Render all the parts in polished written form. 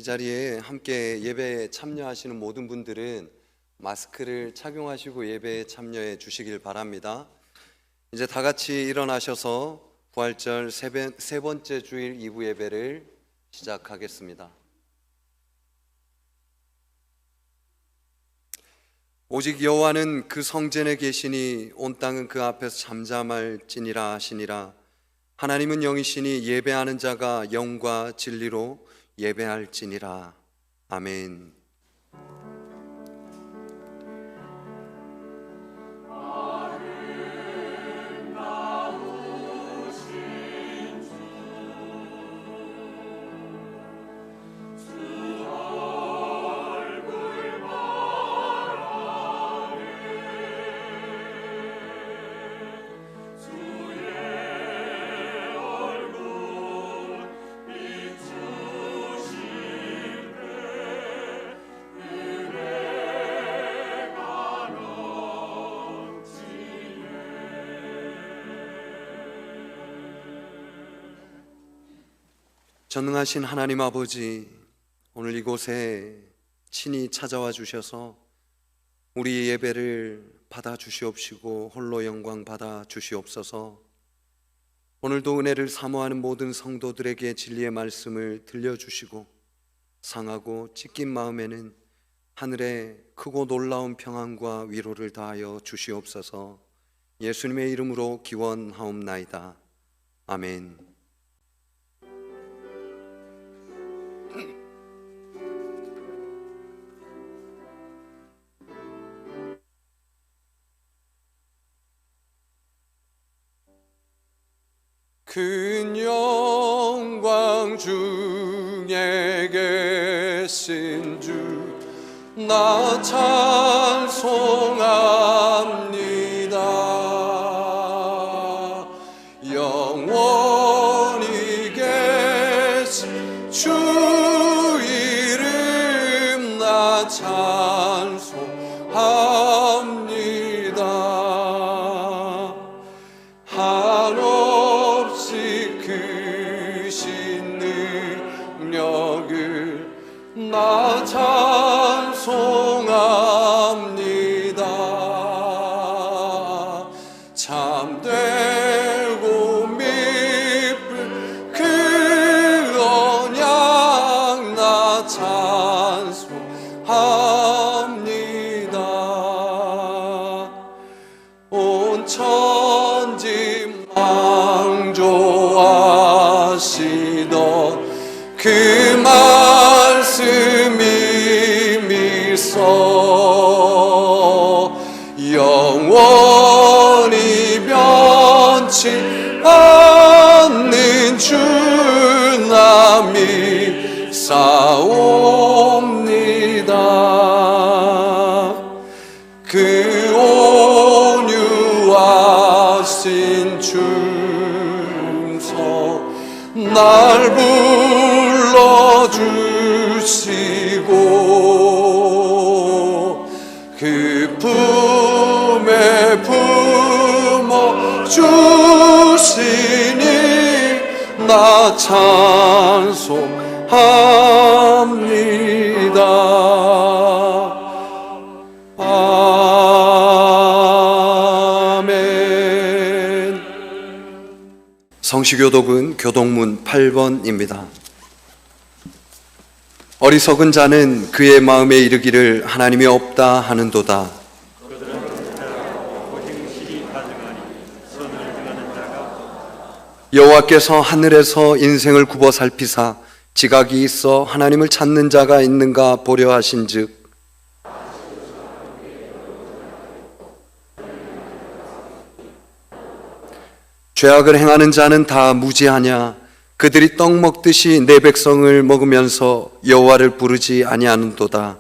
이 자리에 함께 예배에 참여하시는 모든 분들은 마스크를 착용하시고 예배에 참여해 주시길 바랍니다. 이제 다 같이 일어나셔서 부활절 세 번째 주일 2부 예배를 시작하겠습니다. 오직 여호와는 그 성전에 계시니 온 땅은 그 앞에서 잠잠할지니라 하시니라. 하나님은 영이시니 예배하는 자가 영과 진리로 예배할지니라. 아멘. 전능하신 하나님 아버지, 오늘 이곳에 친히 찾아와 주셔서 우리 예배를 받아 주시옵시고 홀로 영광 받아 주시옵소서. 오늘도 은혜를 사모하는 모든 성도들에게 진리의 말씀을 들려주시고 상하고 찢긴 마음에는 하늘의 크고 놀라운 평안과 위로를 다하여 주시옵소서. 예수님의 이름으로 기원하옵나이다. 아멘. 큰 영광 중에 계신 주 나 찬송합니다. 영원히 계신 주 이름 나 찬송합니다. 한없이 크신 능력을 나 찬송합니다. 참되고 미쁜 그 언약 나 찬송합니다. 온 천지 창조하시던 그 말씀이 미서 영원히 변치 않는 주 나 믿사옵니다. 그 온유하신 충성 날 불러주시고 그 품에 품어주시니 나 찬송합니다. 아멘. 성시교독은 교독문 8번입니다. 어리석은 자는 그의 마음에 이르기를 하나님이 없다 하는도다. 여호와께서 하늘에서 인생을 굽어 살피사 지각이 있어 하나님을 찾는 자가 있는가 보려 하신즉 죄악을 행하는 자는 다 무지하냐. 그들이 떡 먹듯이 내 백성을 먹으면서 여호와를 부르지 아니하는도다.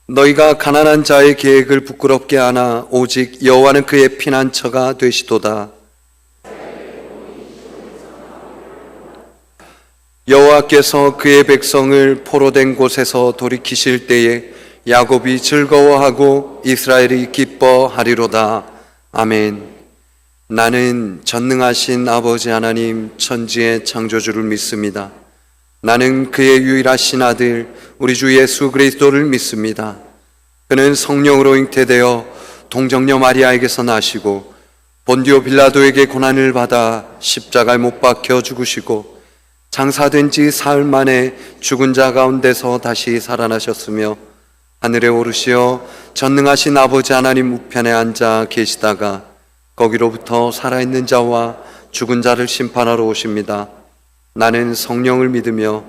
너희가 가난한 자의 계획을 부끄럽게 하나 오직 여호와는 그의 피난처가 되시도다. 여호와께서 그의 백성을 포로된 곳에서 돌이키실 때에 야곱이 즐거워하고 이스라엘이 기뻐하리로다. 아멘. 나는 전능하신 아버지 하나님 천지의 창조주를 믿습니다. 나는 그의 유일하신 아들 우리 주 예수 그리스도를 믿습니다. 그는 성령으로 잉태되어 동정녀 마리아에게서 나시고 본디오 빌라도에게 고난을 받아 십자가에 못 박혀 죽으시고 장사된 지 사흘 만에 죽은 자 가운데서 다시 살아나셨으며 하늘에 오르시어 전능하신 아버지 하나님 우편에 앉아 계시다가 거기로부터 살아있는 자와 죽은 자를 심판하러 오십니다. 나는 성령을 믿으며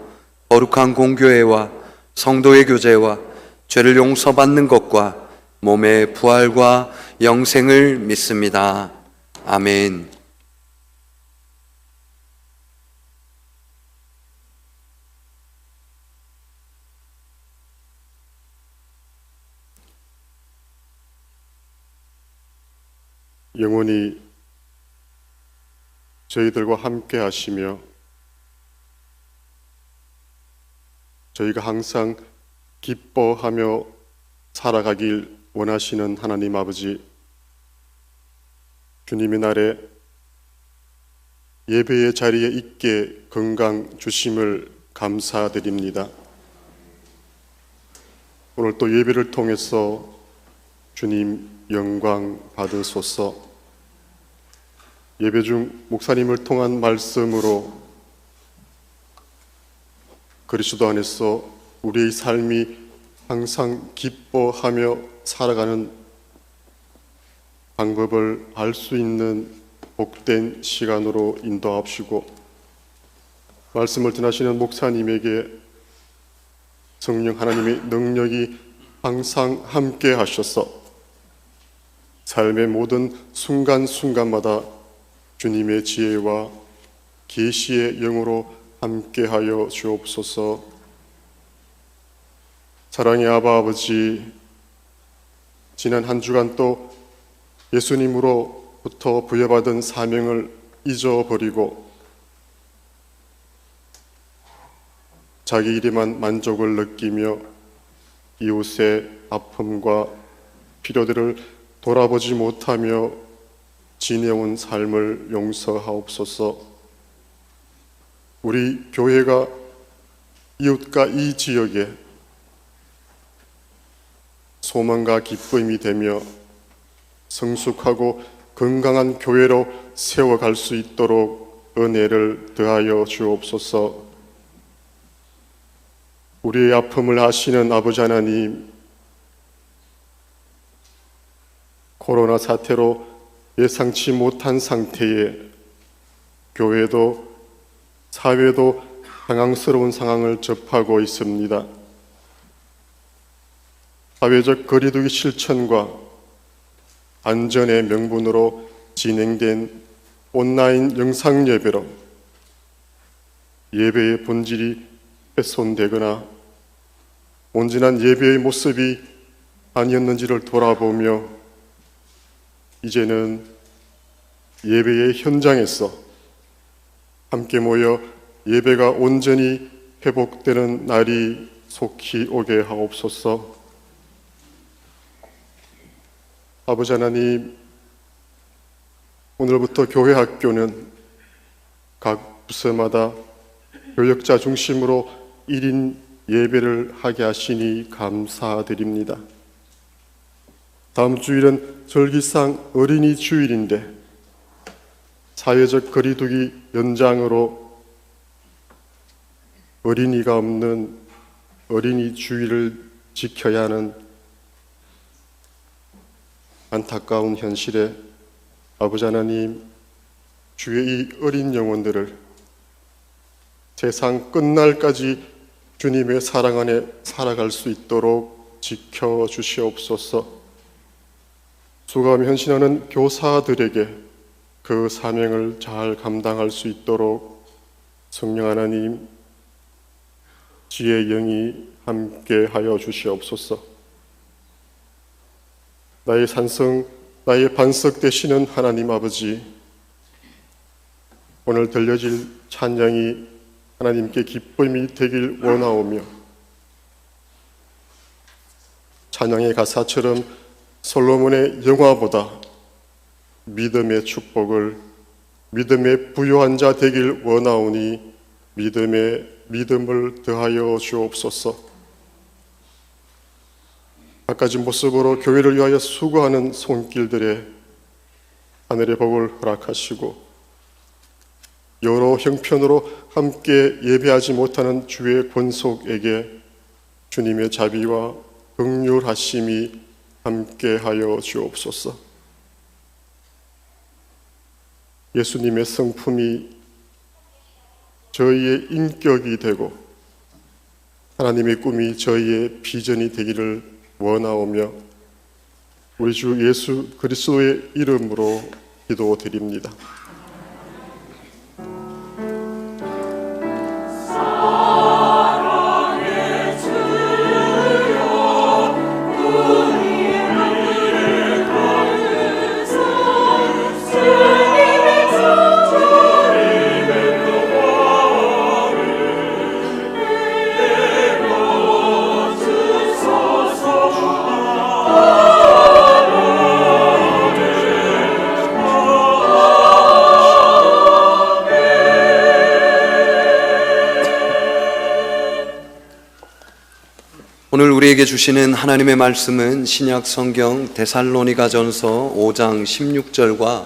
거룩한 공교회와 성도의 교제와 죄를 용서받는 것과 몸의 부활과 영생을 믿습니다. 아멘. 영원히 저희들과 함께 하시며 저희가 항상 기뻐하며 살아가길 원하시는 하나님 아버지, 주님의 날에 예배의 자리에 있게 건강 주심을 감사드립니다. 오늘 또 예배를 통해서 주님 영광 받으소서. 예배 중 목사님을 통한 말씀으로 그리스도 안에서 우리의 삶이 항상 기뻐하며 살아가는 방법을 알 수 있는 복된 시간으로 인도하시고, 말씀을 전하시는 목사님에게 성령 하나님의 능력이 항상 함께 하셔서 삶의 모든 순간순간마다 주님의 지혜와 계시의 영으로 함께하여 주옵소서. 사랑의 아바 아버지, 지난 한 주간 또 예수님으로부터 부여받은 사명을 잊어버리고 자기 일에만 만족을 느끼며 이웃의 아픔과 필요들을 돌아보지 못하며 지내온 삶을 용서하옵소서. 우리 교회가 이웃과 이 지역에 소망과 기쁨이 되며 성숙하고 건강한 교회로 세워갈 수 있도록 은혜를 더하여 주옵소서. 우리의 아픔을 아시는 아버지 하나님, 코로나 사태로 예상치 못한 상태에 교회도 사회도 당황스러운 상황을 접하고 있습니다. 사회적 거리두기 실천과 안전의 명분으로 진행된 온라인 영상 예배로 예배의 본질이 훼손되거나 온전한 예배의 모습이 아니었는지를 돌아보며 이제는 예배의 현장에서 함께 모여 예배가 온전히 회복되는 날이 속히 오게 하옵소서. 아버지 하나님, 오늘부터 교회 학교는 각 부서마다 교역자 중심으로 1인 예배를 하게 하시니 감사드립니다. 다음 주일은 절기상 어린이 주일인데 사회적 거리두기 연장으로 어린이가 없는 어린이 주일을 지켜야 하는 안타까운 현실에 아버지 하나님, 주의 이 어린 영혼들을 세상 끝날까지 주님의 사랑 안에 살아갈 수 있도록 지켜주시옵소서. 수고하며 헌신하는 교사들에게 그 사명을 잘 감당할 수 있도록 성령 하나님, 지혜의 영이 함께하여 주시옵소서. 나의 산성, 나의 반석 되시는 하나님 아버지, 오늘 들려질 찬양이 하나님께 기쁨이 되길 원하오며 찬양의 가사처럼 솔로몬의 영화보다 믿음의 축복을 믿음에 부요한 자 되길 원하오니 믿음을 더하여 주옵소서. 갖가지 모습으로 교회를 위하여 수고하는 손길들에 하늘의 복을 허락하시고 여러 형편으로 함께 예배하지 못하는 주의 권속에게 주님의 자비와 긍휼하심이 함께하여 주옵소서. 예수님의 성품이 저희의 인격이 되고 하나님의 꿈이 저희의 비전이 되기를 원하오며 우리 주 예수 그리스도의 이름으로 기도드립니다. 오늘 우리에게 주시는 하나님의 말씀은 신약 성경 데살로니가전서 5장 16절과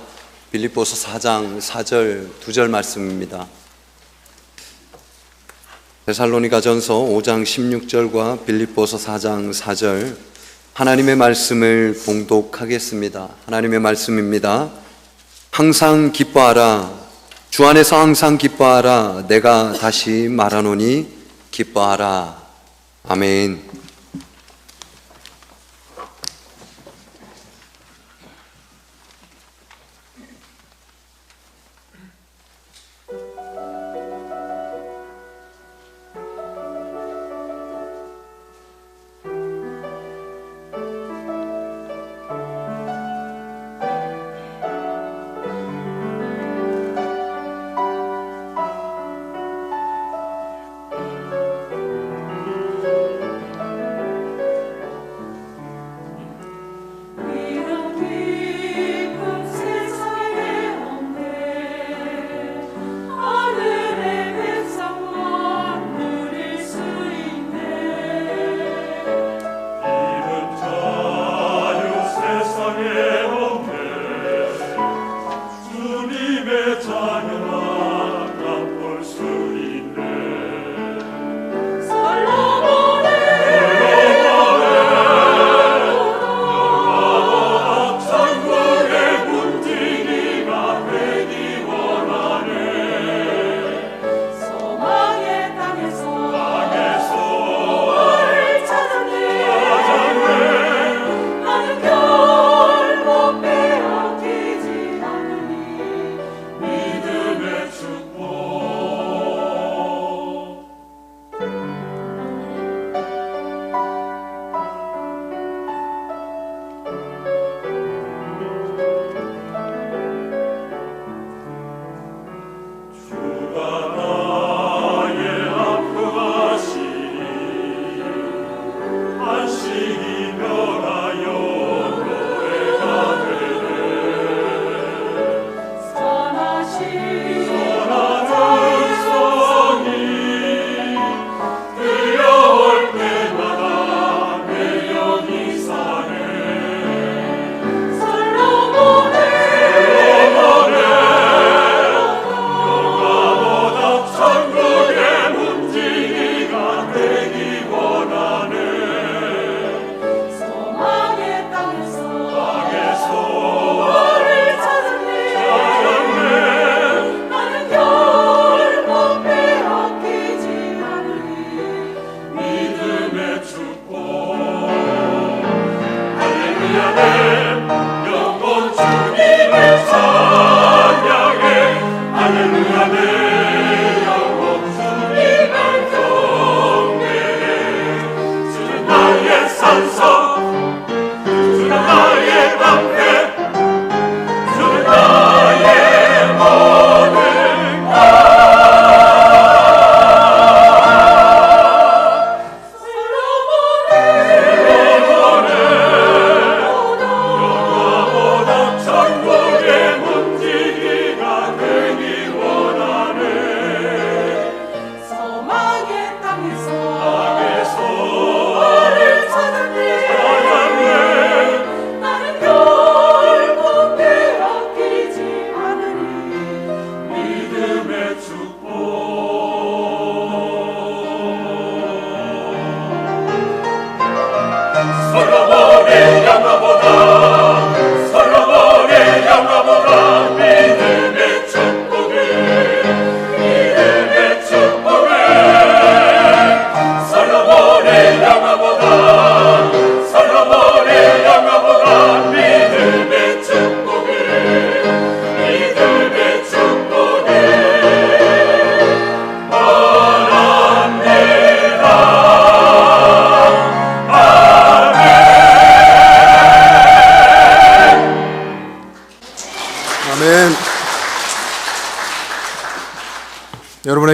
빌립보서 4장 4절 2절 말씀입니다. 데살로니가전서 5장 16절과 빌립보서 4장 4절 하나님의 말씀을 봉독하겠습니다. 하나님의 말씀입니다. 항상 기뻐하라. 주 안에서 항상 기뻐하라. 내가 다시 말하노니 기뻐하라. 아멘.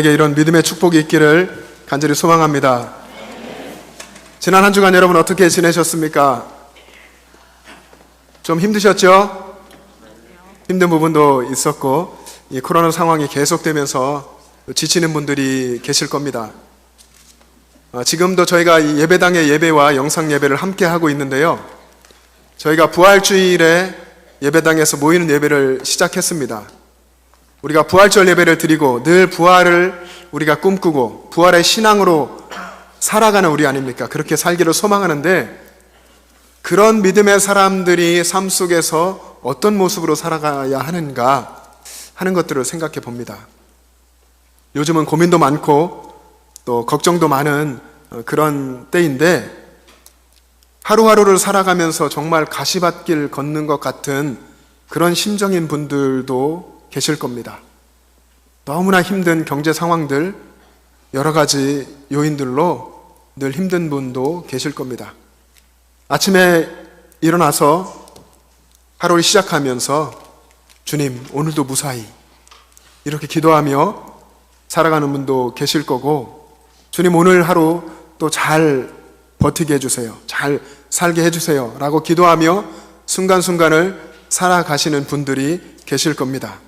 여러분에게 이런 믿음의 축복이 있기를 간절히 소망합니다. 지난 한 주간 여러분 어떻게 지내셨습니까? 좀 힘드셨죠? 힘든 부분도 있었고 이 코로나 상황이 계속되면서 지치는 분들이 계실 겁니다. 지금도 저희가 이 예배당의 예배와 영상 예배를 함께 하고 있는데요. 저희가 부활주일에 예배당에서 모이는 예배를 시작했습니다. 우리가 부활절 예배를 드리고 늘 부활을 우리가 꿈꾸고 부활의 신앙으로 살아가는 우리 아닙니까? 그렇게 살기를 소망하는데 그런 믿음의 사람들이 삶 속에서 어떤 모습으로 살아가야 하는가 하는 것들을 생각해 봅니다. 요즘은 고민도 많고 또 걱정도 많은 그런 때인데 하루하루를 살아가면서 정말 가시밭길 걷는 것 같은 그런 심정인 분들도 계실 겁니다. 너무나 힘든 경제 상황들, 여러 가지 요인들로 늘 힘든 분도 계실 겁니다. 아침에 일어나서 하루를 시작하면서 주님, 오늘도 무사히 이렇게 기도하며 살아가는 분도 계실 거고 주님, 오늘 하루 또 잘 버티게 해주세요. 잘 살게 해주세요. 라고 기도하며 순간순간을 살아가시는 분들이 계실 겁니다.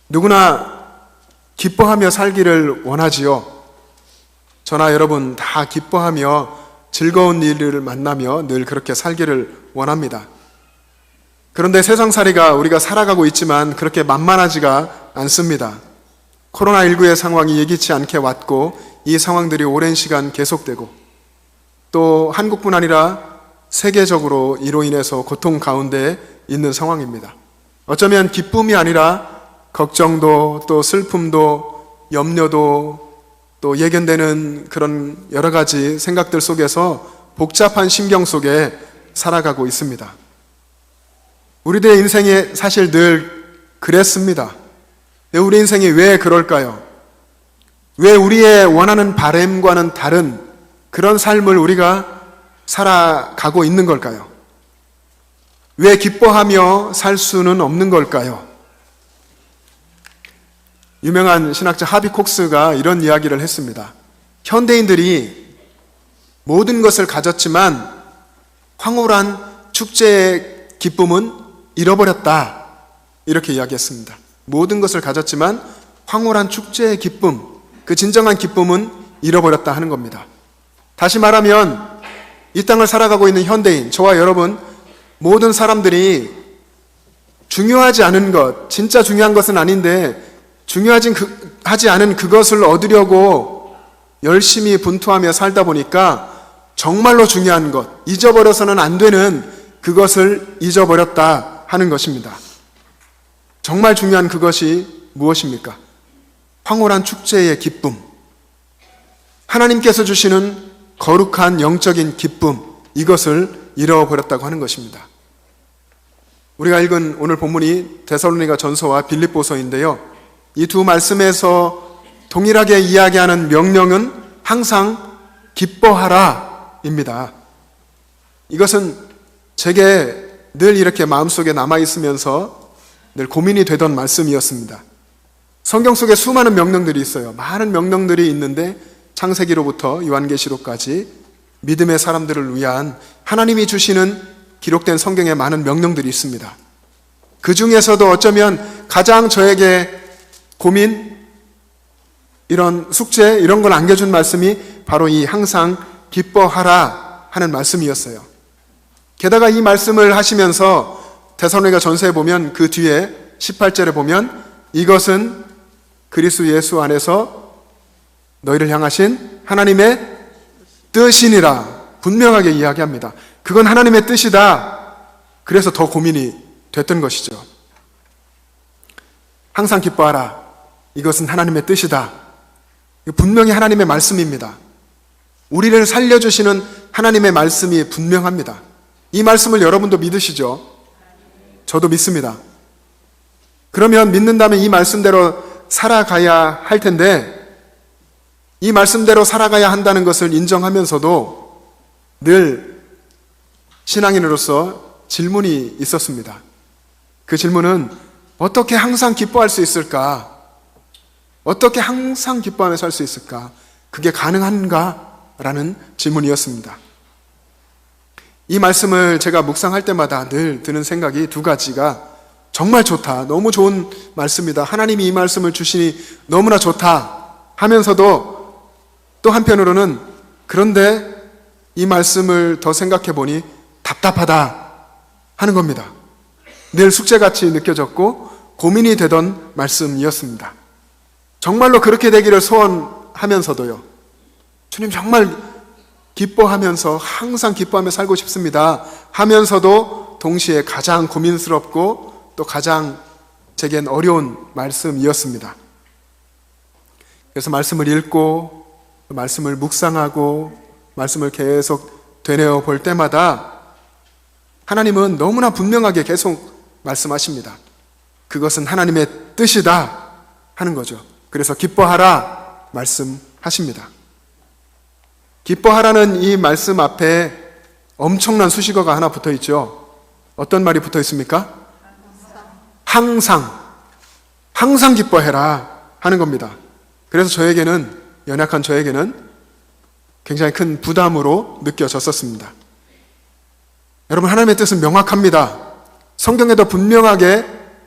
누구나 기뻐하며 살기를 원하지요. 저나 여러분 다 기뻐하며 즐거운 일을 만나며 늘 그렇게 살기를 원합니다. 그런데 세상살이가 우리가 살아가고 있지만 그렇게 만만하지가 않습니다. 코로나19의 상황이 예기치 않게 왔고 이 상황들이 오랜 시간 계속되고 또 한국뿐 아니라 세계적으로 이로 인해서 고통 가운데 있는 상황입니다. 어쩌면 기쁨이 아니라 걱정도 또 슬픔도 염려도 또 예견되는 그런 여러 가지 생각들 속에서 복잡한 심경 속에 살아가고 있습니다. 우리들의 인생이 사실 늘 그랬습니다. 우리 인생이 왜 그럴까요? 왜 우리의 원하는 바람과는 다른 그런 삶을 우리가 살아가고 있는 걸까요? 왜 기뻐하며 살 수는 없는 걸까요? 유명한 신학자 하비 콕스가 이런 이야기를 했습니다. 현대인들이 모든 것을 가졌지만 황홀한 축제의 기쁨은 잃어버렸다. 이렇게 이야기했습니다. 모든 것을 가졌지만 황홀한 축제의 기쁨, 그 진정한 기쁨은 잃어버렸다 하는 겁니다. 다시 말하면 이 땅을 살아가고 있는 현대인, 저와 여러분 모든 사람들이 중요하지 않은 것, 진짜 중요한 것은 아닌데 하지 않은 그것을 얻으려고 열심히 분투하며 살다 보니까 정말로 중요한 것, 잊어버려서는 안 되는 그것을 잊어버렸다 하는 것입니다. 정말 중요한 그것이 무엇입니까? 황홀한 축제의 기쁨, 하나님께서 주시는 거룩한 영적인 기쁨, 이것을 잃어버렸다고 하는 것입니다. 우리가 읽은 오늘 본문이 데살로니가 전서와 빌립보서인데요. 이 두 말씀에서 동일하게 이야기하는 명령은 항상 기뻐하라 입니다. 이것은 제게 늘 이렇게 마음속에 남아있으면서 늘 고민이 되던 말씀이었습니다. 성경 속에 수많은 명령들이 있어요. 많은 명령들이 있는데 창세기로부터 요한계시록까지 믿음의 사람들을 위한 하나님이 주시는 기록된 성경에 많은 명령들이 있습니다. 그 중에서도 어쩌면 가장 저에게 고민, 이런 숙제, 이런 걸 안겨준 말씀이 바로 이 항상 기뻐하라 하는 말씀이었어요. 게다가 이 말씀을 하시면서 데살로니가 전서에 보면 그 뒤에 18절에 보면 이것은 그리스도 예수 안에서 너희를 향하신 하나님의 뜻이니라 분명하게 이야기합니다. 그건 하나님의 뜻이다. 그래서 더 고민이 됐던 것이죠. 항상 기뻐하라. 이것은 하나님의 뜻이다. 분명히 하나님의 말씀입니다. 우리를 살려주시는 하나님의 말씀이 분명합니다. 이 말씀을 여러분도 믿으시죠? 저도 믿습니다. 그러면 믿는다면 이 말씀대로 살아가야 할 텐데 이 말씀대로 살아가야 한다는 것을 인정하면서도 늘 신앙인으로서 질문이 있었습니다. 그 질문은 어떻게 항상 기뻐할 수 있을까? 어떻게 항상 기뻐하며 살 수 있을까? 그게 가능한가? 라는 질문이었습니다. 이 말씀을 제가 묵상할 때마다 늘 드는 생각이 두 가지가 정말 좋다. 너무 좋은 말씀이다. 하나님이 이 말씀을 주시니 너무나 좋다. 하면서도 또 한편으로는 그런데 이 말씀을 더 생각해 보니 답답하다 하는 겁니다. 늘 숙제같이 느껴졌고 고민이 되던 말씀이었습니다. 정말로 그렇게 되기를 소원하면서도요. 주님 정말 기뻐하면서 항상 기뻐하며 살고 싶습니다. 하면서도 동시에 가장 고민스럽고 또 가장 제겐 어려운 말씀이었습니다. 그래서 말씀을 읽고 말씀을 묵상하고 말씀을 계속 되뇌어 볼 때마다 하나님은 너무나 분명하게 계속 말씀하십니다. 그것은 하나님의 뜻이다 하는 거죠. 그래서 기뻐하라 말씀하십니다. 기뻐하라는 이 말씀 앞에 엄청난 수식어가 하나 붙어 있죠. 어떤 말이 붙어 있습니까? 항상 기뻐해라 하는 겁니다. 그래서 저에게는, 연약한 저에게는 굉장히 큰 부담으로 느껴졌었습니다. 여러분, 하나님의 뜻은 명확합니다. 성경에도 분명하게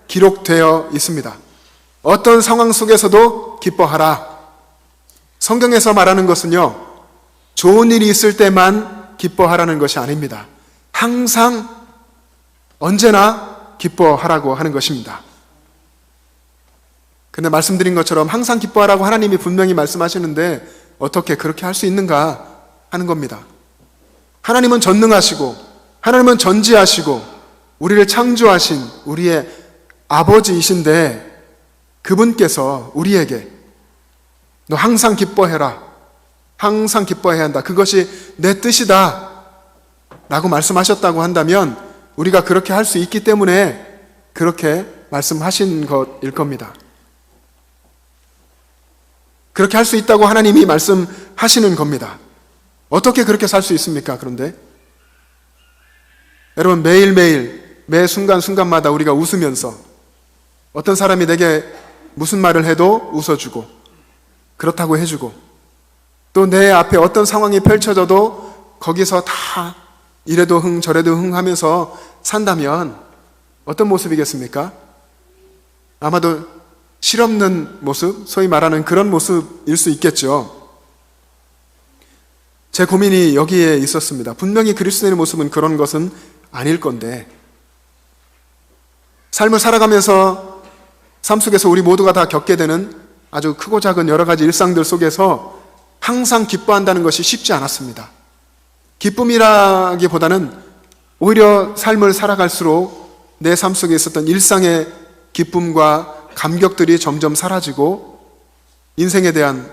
기록되어 있습니다. 어떤 상황 속에서도 기뻐하라. 성경에서 말하는 것은요, 좋은 일이 있을 때만 기뻐하라는 것이 아닙니다. 항상, 언제나 기뻐하라고 하는 것입니다. 근데 말씀드린 것처럼 항상 기뻐하라고 하나님이 분명히 말씀하시는데 어떻게 그렇게 할 수 있는가 하는 겁니다. 하나님은 전능하시고 하나님은 전지하시고 우리를 창조하신 우리의 아버지이신데 그분께서 우리에게 너 항상 기뻐해라. 항상 기뻐해야 한다. 그것이 내 뜻이다. 라고 말씀하셨다고 한다면 우리가 그렇게 할 수 있기 때문에 그렇게 말씀하신 것일 겁니다. 그렇게 할 수 있다고 하나님이 말씀하시는 겁니다. 어떻게 그렇게 살 수 있습니까? 그런데 여러분, 매일매일 매 순간순간마다 우리가 웃으면서 어떤 사람이 내게 무슨 말을 해도 웃어주고 그렇다고 해주고 또 내 앞에 어떤 상황이 펼쳐져도 거기서 다 이래도 흥 저래도 흥 하면서 산다면 어떤 모습이겠습니까? 아마도 실없는 모습, 소위 말하는 그런 모습일 수 있겠죠. 제 고민이 여기에 있었습니다. 분명히 그리스도인의 모습은 그런 것은 아닐 건데 삶을 살아가면서 삶 속에서 우리 모두가 다 겪게 되는 아주 크고 작은 여러 가지 일상들 속에서 항상 기뻐한다는 것이 쉽지 않았습니다. 기쁨이라기보다는 오히려 삶을 살아갈수록 내 삶 속에 있었던 일상의 기쁨과 감격들이 점점 사라지고 인생에 대한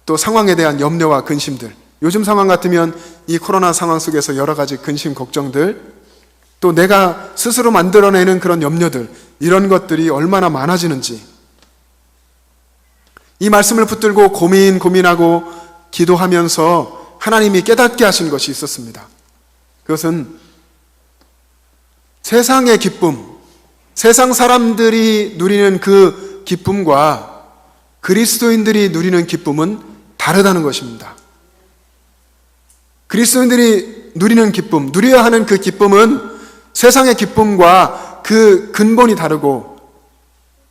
또 상황에 대한 염려와 근심들, 요즘 상황 같으면 이 코로나 상황 속에서 여러 가지 근심, 걱정들, 또 내가 스스로 만들어내는 그런 염려들, 이런 것들이 얼마나 많아지는지 이 말씀을 붙들고 고민하고 기도하면서 하나님이 깨닫게 하신 것이 있었습니다. 그것은 세상의 기쁨, 세상 사람들이 누리는 그 기쁨과 그리스도인들이 누리는 기쁨은 다르다는 것입니다. 그리스도인들이 누리는 기쁨, 누려야 하는 그 기쁨은 세상의 기쁨과 그 근본이 다르고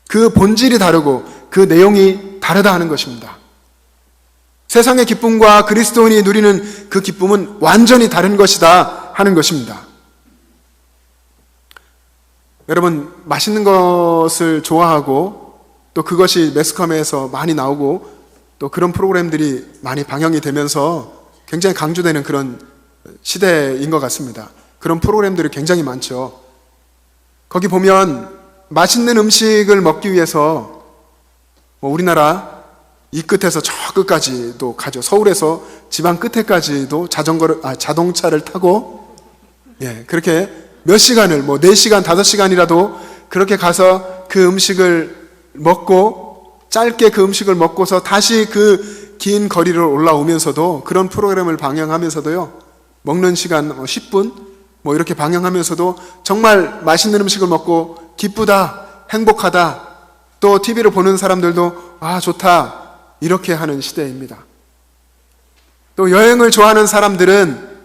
그 본질이 다르고 그 내용이 다르다 하는 것입니다. 세상의 기쁨과 그리스도인이 누리는 그 기쁨은 완전히 다른 것이다 하는 것입니다. 여러분, 맛있는 것을 좋아하고 또 그것이 매스컴에서 많이 나오고 또 그런 프로그램들이 많이 방영이 되면서 굉장히 강조되는 그런 시대인 것 같습니다. 그런 프로그램들이 굉장히 많죠. 거기 보면 맛있는 음식을 먹기 위해서 우리나라 이 끝에서 저 끝까지도 가죠. 서울에서 지방 끝에까지도 자동차를 타고 그렇게 몇 시간을 4시간, 5시간이라도 그렇게 가서 그 음식을 먹고 짧게 그 음식을 먹고서 다시 그 긴 거리를 올라오면서도 그런 프로그램을 방영하면서도요. 먹는 시간 10분 이렇게 방영하면서도 정말 맛있는 음식을 먹고 기쁘다, 행복하다 또 TV를 보는 사람들도 아, 좋다, 이렇게 하는 시대입니다. 또 여행을 좋아하는 사람들은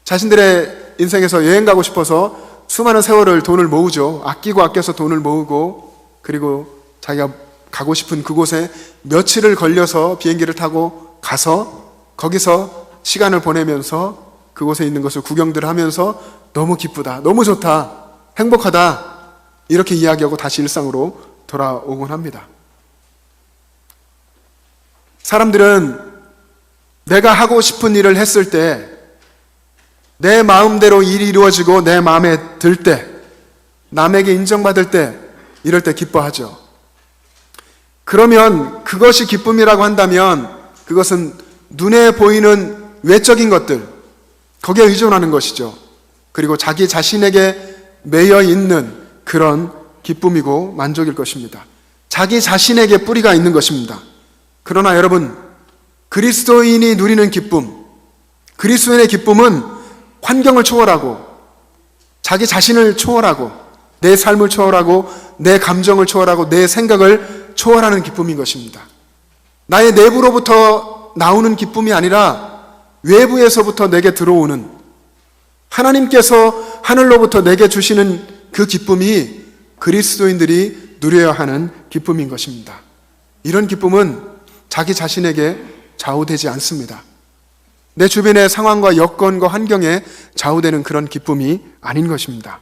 자신들의 인생에서 여행 가고 싶어서 수많은 세월을 돈을 모으죠. 아끼고 아껴서 돈을 모으고, 그리고 자기가 가고 싶은 그곳에 며칠을 걸려서 비행기를 타고 가서 거기서 시간을 보내면서 그곳에 있는 것을 구경들 하면서 너무 기쁘다, 너무 좋다, 행복하다, 이렇게 이야기하고 다시 일상으로 돌아오곤 합니다. 사람들은 내가 하고 싶은 일을 했을 때, 내 마음대로 일이 이루어지고 내 마음에 들 때, 남에게 인정받을 때, 이럴 때 기뻐하죠. 그러면 그것이 기쁨이라고 한다면 그것은 눈에 보이는 외적인 것들, 거기에 의존하는 것이죠. 그리고 자기 자신에게 매여 있는 그런 기쁨이고 만족일 것입니다. 자기 자신에게 뿌리가 있는 것입니다. 그러나 여러분, 그리스도인이 누리는 기쁨, 그리스도인의 기쁨은 환경을 초월하고 자기 자신을 초월하고 내 삶을 초월하고 내 감정을 초월하고 내 생각을 초월하는 기쁨인 것입니다. 나의 내부로부터 나오는 기쁨이 아니라 외부에서부터 내게 들어오는, 하나님께서 하늘로부터 내게 주시는 그 기쁨이 그리스도인들이 누려야 하는 기쁨인 것입니다. 이런 기쁨은 자기 자신에게 좌우되지 않습니다. 내 주변의 상황과 여건과 환경에 좌우되는 그런 기쁨이 아닌 것입니다.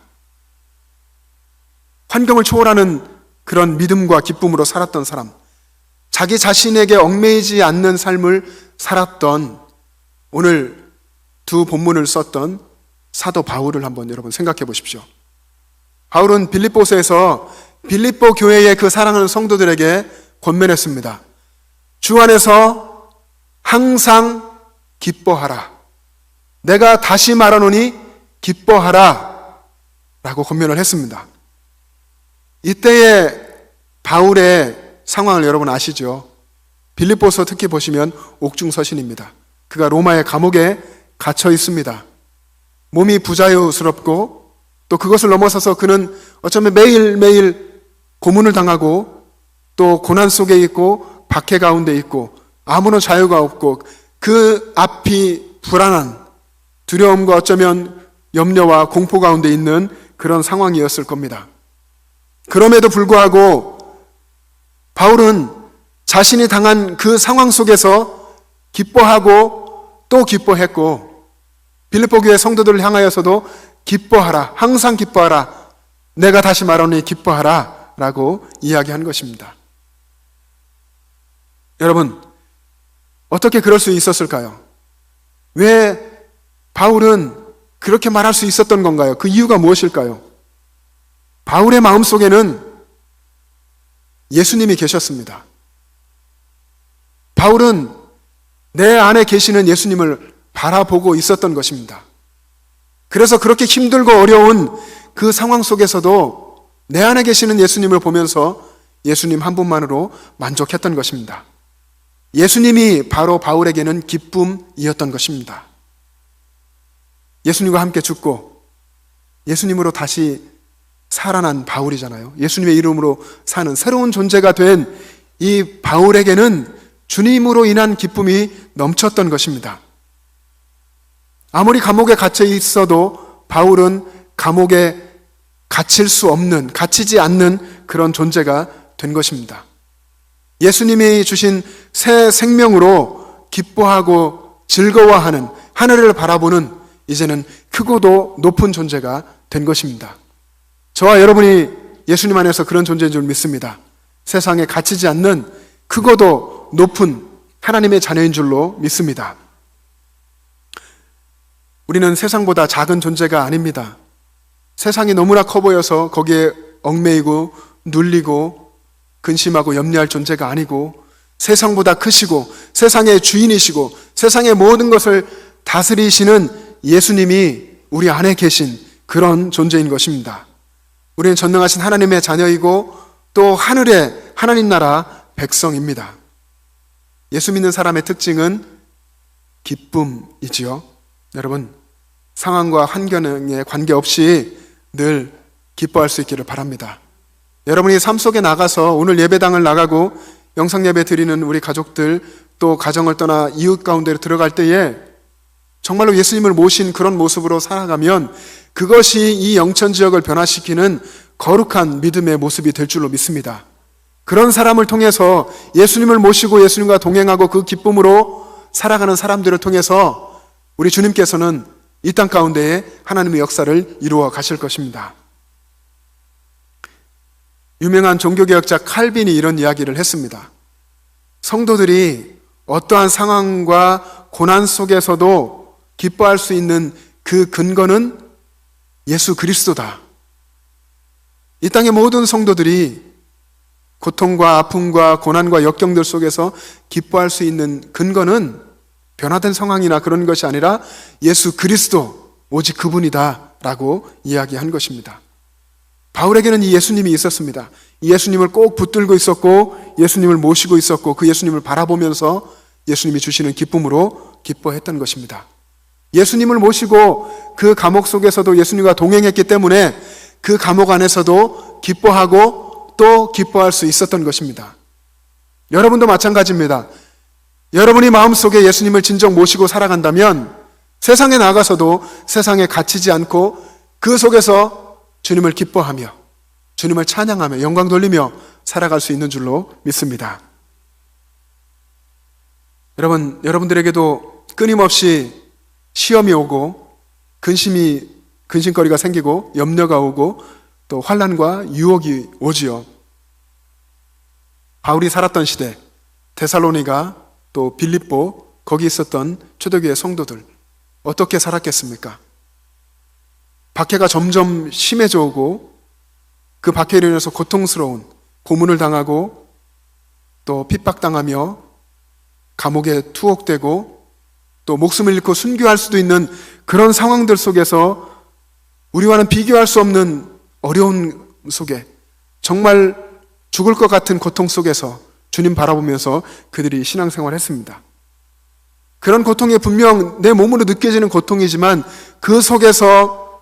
환경을 초월하는 그런 믿음과 기쁨으로 살았던 사람, 자기 자신에게 얽매이지 않는 삶을 살았던, 오늘 두 본문을 썼던 사도 바울을 한번 여러분 생각해 보십시오. 바울은 빌립보서에서 빌립보 교회의 그 사랑하는 성도들에게 권면했습니다. 주 안에서 항상 기뻐하라. 내가 다시 말하노니 기뻐하라. 라고 권면을 했습니다. 이때의 바울의 상황을 여러분 아시죠? 빌립보서 특히 보시면 옥중서신입니다. 그가 로마의 감옥에 갇혀 있습니다. 몸이 부자유스럽고 또 그것을 넘어서서 그는 어쩌면 매일매일 고문을 당하고 또 고난 속에 있고 박해 가운데 있고 아무런 자유가 없고 그 앞이 불안한 두려움과 어쩌면 염려와 공포 가운데 있는 그런 상황이었을 겁니다. 그럼에도 불구하고 바울은 자신이 당한 그 상황 속에서 기뻐하고 또 기뻐했고, 빌립보 교회 성도들을 향하여서도 기뻐하라, 항상 기뻐하라, 내가 다시 말하노니 기뻐하라 라고 이야기한 것입니다. 여러분, 어떻게 그럴 수 있었을까요? 왜 바울은 그렇게 말할 수 있었던 건가요? 그 이유가 무엇일까요? 바울의 마음속에는 예수님이 계셨습니다. 바울은 내 안에 계시는 예수님을 바라보고 있었던 것입니다. 그래서 그렇게 힘들고 어려운 그 상황 속에서도 내 안에 계시는 예수님을 보면서 예수님 한 분만으로 만족했던 것입니다. 예수님이 바로 바울에게는 기쁨이었던 것입니다. 예수님과 함께 죽고 예수님으로 다시 살아난 바울이잖아요. 예수님의 이름으로 사는 새로운 존재가 된 이 바울에게는 주님으로 인한 기쁨이 넘쳤던 것입니다. 아무리 감옥에 갇혀 있어도 바울은 감옥에 갇히지 않는 그런 존재가 된 것입니다. 예수님이 주신 새 생명으로 기뻐하고 즐거워하는, 하늘을 바라보는 이제는 크고도 높은 존재가 된 것입니다. 저와 여러분이 예수님 안에서 그런 존재인 줄 믿습니다. 세상에 갇히지 않는 크고도 높은 하나님의 자녀인 줄로 믿습니다. 우리는 세상보다 작은 존재가 아닙니다. 세상이 너무나 커 보여서 거기에 얽매이고 눌리고 근심하고 염려할 존재가 아니고, 세상보다 크시고 세상의 주인이시고 세상의 모든 것을 다스리시는 예수님이 우리 안에 계신 그런 존재인 것입니다. 우리는 전능하신 하나님의 자녀이고 또 하늘의 하나님 나라 백성입니다. 예수 믿는 사람의 특징은 기쁨이지요. 여러분, 상황과 환경에 관계없이 늘 기뻐할 수 있기를 바랍니다. 여러분이 삶 속에 나가서 오늘 예배당을 나가고 영상 예배 드리는 우리 가족들 또 가정을 떠나 이웃 가운데로 들어갈 때에 정말로 예수님을 모신 그런 모습으로 살아가면 그것이 이 영천 지역을 변화시키는 거룩한 믿음의 모습이 될 줄로 믿습니다. 그런 사람을 통해서 예수님을 모시고 예수님과 동행하고 그 기쁨으로 살아가는 사람들을 통해서 우리 주님께서는 이 땅 가운데에 하나님의 역사를 이루어 가실 것입니다. 유명한 종교개혁자 칼빈이 이런 이야기를 했습니다. 성도들이 어떠한 상황과 고난 속에서도 기뻐할 수 있는 그 근거는 예수 그리스도다. 이 땅의 모든 성도들이 고통과 아픔과 고난과 역경들 속에서 기뻐할 수 있는 근거는 변화된 상황이나 그런 것이 아니라 예수 그리스도, 오직 그분이다 라고 이야기한 것입니다. 바울에게는 이 예수님이 있었습니다. 이 예수님을 꼭 붙들고 있었고 예수님을 모시고 있었고 그 예수님을 바라보면서 예수님이 주시는 기쁨으로 기뻐했던 것입니다. 예수님을 모시고 그 감옥 속에서도 예수님과 동행했기 때문에 그 감옥 안에서도 기뻐하고 또 기뻐할 수 있었던 것입니다. 여러분도 마찬가지입니다. 여러분이 마음속에 예수님을 진정 모시고 살아간다면 세상에 나가서도 세상에 갇히지 않고 그 속에서 주님을 기뻐하며 주님을 찬양하며 영광 돌리며 살아갈 수 있는 줄로 믿습니다. 여러분들에게도 끊임없이 시험이 오고 근심거리가 생기고 염려가 오고 또 환난과 유혹이 오지요. 바울이 살았던 시대 데살로니가 또 빌립보 거기 있었던 초대교회 성도들 어떻게 살았겠습니까? 박해가 점점 심해져 오고 그 박해로 인해서 고통스러운 고문을 당하고 또 핍박당하며 감옥에 투옥되고 또 목숨을 잃고 순교할 수도 있는 그런 상황들 속에서 우리와는 비교할 수 없는 어려운 속에 정말 죽을 것 같은 고통 속에서 주님 바라보면서 그들이 신앙생활을 했습니다. 그런 고통이 분명 내 몸으로 느껴지는 고통이지만 그 속에서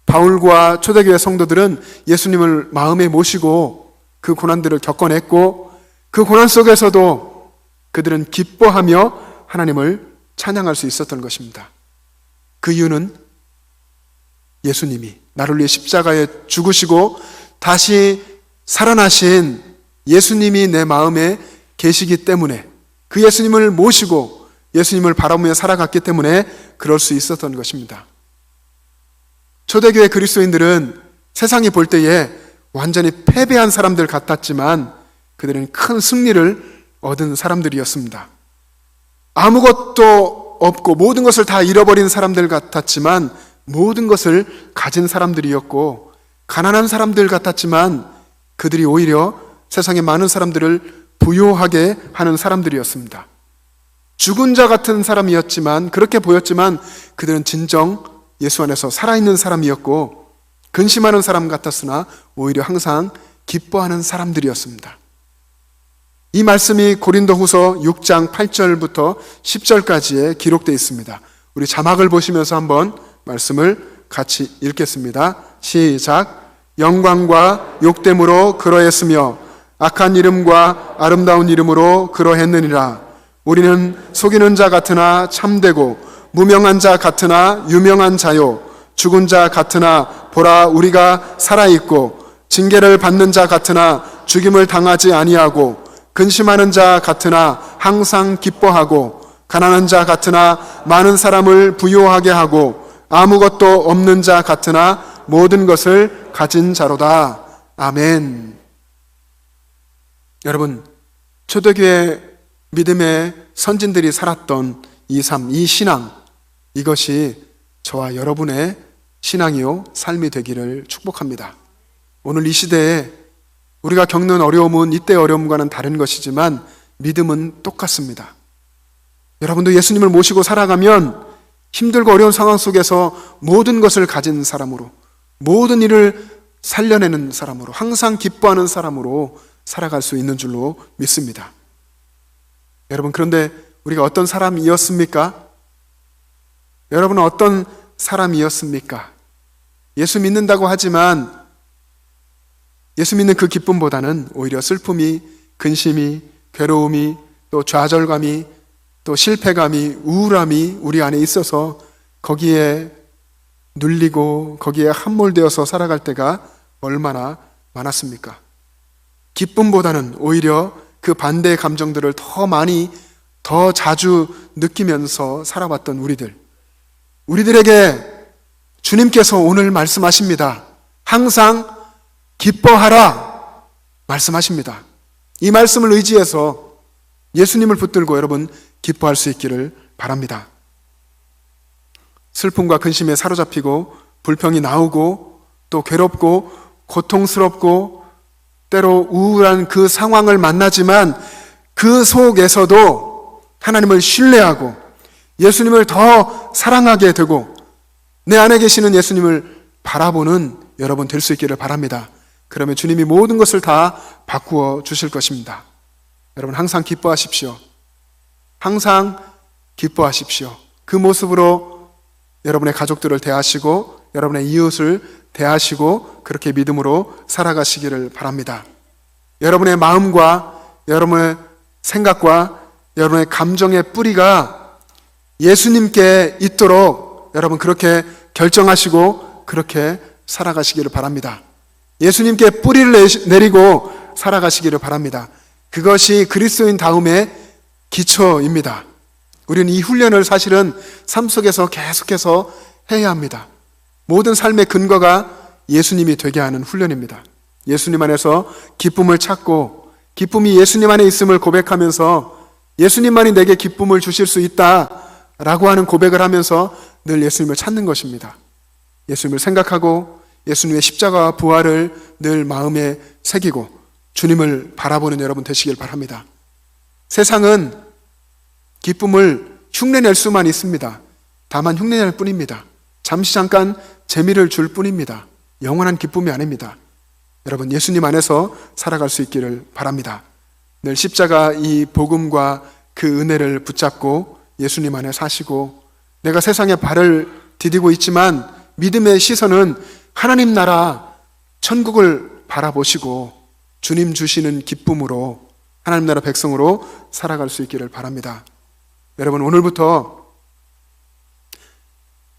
바울과 초대교회 성도들은 예수님을 마음에 모시고 그 고난들을 겪어냈고 그 고난 속에서도 그들은 기뻐하며 하나님을 찬양할 수 있었던 것입니다. 그 이유는 예수님이 나를 위해 십자가에 죽으시고 다시 살아나신 예수님이 내 마음에 계시기 때문에 그 예수님을 모시고 예수님을 바라보며 살아갔기 때문에 그럴 수 있었던 것입니다. 초대교회 그리스도인들은 세상이 볼 때에 완전히 패배한 사람들 같았지만 그들은 큰 승리를 얻은 사람들이었습니다. 아무것도 없고 모든 것을 다 잃어버린 사람들 같았지만 모든 것을 가진 사람들이었고 가난한 사람들 같았지만 그들이 오히려 세상의 많은 사람들을 부요하게 하는 사람들이었습니다. 죽은 자 같은 사람이었지만 그렇게 보였지만 그들은 진정 예수 안에서 살아있는 사람이었고 근심하는 사람 같았으나 오히려 항상 기뻐하는 사람들이었습니다. 이 말씀이 고린도후서 6장 8절부터 10절까지에 기록되어 있습니다. 우리 자막을 보시면서 한번 말씀을 같이 읽겠습니다. 시작. 영광과 욕됨으로 그러했으며 악한 이름과 아름다운 이름으로 그러했느니라. 우리는 속이는 자 같으나 참되고 무명한 자 같으나 유명한 자요 죽은 자 같으나 보라 우리가 살아있고 징계를 받는 자 같으나 죽임을 당하지 아니하고 근심하는 자 같으나 항상 기뻐하고 가난한 자 같으나 많은 사람을 부요하게 하고 아무것도 없는 자 같으나 모든 것을 가진 자로다. 아멘. 여러분, 초대교회 믿음의 선진들이 살았던 이 삶, 이 신앙, 이것이 저와 여러분의 신앙이요 삶이 되기를 축복합니다. 오늘 이 시대에 우리가 겪는 어려움은 이때의 어려움과는 다른 것이지만 믿음은 똑같습니다. 여러분도 예수님을 모시고 살아가면 힘들고 어려운 상황 속에서 모든 것을 가진 사람으로, 모든 일을 살려내는 사람으로, 항상 기뻐하는 사람으로 살아갈 수 있는 줄로 믿습니다. 여러분, 그런데 우리가 어떤 사람이었습니까? 여러분은 어떤 사람이었습니까? 예수 믿는다고 하지만 예수 믿는 그 기쁨보다는 오히려 슬픔이, 근심이, 괴로움이, 또 좌절감이, 또 실패감이, 우울함이 우리 안에 있어서 거기에 눌리고 거기에 함몰되어서 살아갈 때가 얼마나 많았습니까? 기쁨보다는 오히려 그 반대의 감정들을 더 많이, 더 자주 느끼면서 살아왔던 우리들에게 주님께서 오늘 말씀하십니다. 항상 기뻐하라 말씀하십니다. 이 말씀을 의지해서 예수님을 붙들고 여러분 기뻐할 수 있기를 바랍니다. 슬픔과 근심에 사로잡히고 불평이 나오고 또 괴롭고 고통스럽고 때로 우울한 그 상황을 만나지만 그 속에서도 하나님을 신뢰하고 예수님을 더 사랑하게 되고 내 안에 계시는 예수님을 바라보는 여러분 될 수 있기를 바랍니다. 그러면 주님이 모든 것을 다 바꾸어 주실 것입니다. 여러분 항상 기뻐하십시오. 항상 기뻐하십시오. 그 모습으로 여러분의 가족들을 대하시고 여러분의 이웃을 대하시고 그렇게 믿음으로 살아가시기를 바랍니다. 여러분의 마음과 여러분의 생각과 여러분의 감정의 뿌리가 예수님께 있도록 여러분 그렇게 결정하시고 그렇게 살아가시기를 바랍니다. 예수님께 뿌리를 내리고 살아가시기를 바랍니다. 그것이 그리스도인 다음의 기초입니다. 우리는 이 훈련을 사실은 삶 속에서 계속해서 해야 합니다. 모든 삶의 근거가 예수님이 되게 하는 훈련입니다. 예수님 안에서 기쁨을 찾고 기쁨이 예수님 안에 있음을 고백하면서 예수님만이 내게 기쁨을 주실 수 있다라고 하는 고백을 하면서 늘 예수님을 찾는 것입니다. 예수님을 생각하고 예수님의 십자가와 부활을 늘 마음에 새기고 주님을 바라보는 여러분 되시길 바랍니다. 세상은 기쁨을 흉내낼 수만 있습니다. 다만 흉내낼 뿐입니다. 잠시 잠깐 재미를 줄 뿐입니다. 영원한 기쁨이 아닙니다. 여러분 예수님 안에서 살아갈 수 있기를 바랍니다. 늘 십자가 이 복음과 그 은혜를 붙잡고 예수님 안에 사시고 내가 세상에 발을 디디고 있지만 믿음의 시선은 하나님 나라 천국을 바라보시고 주님 주시는 기쁨으로 하나님 나라 백성으로 살아갈 수 있기를 바랍니다. 여러분 오늘부터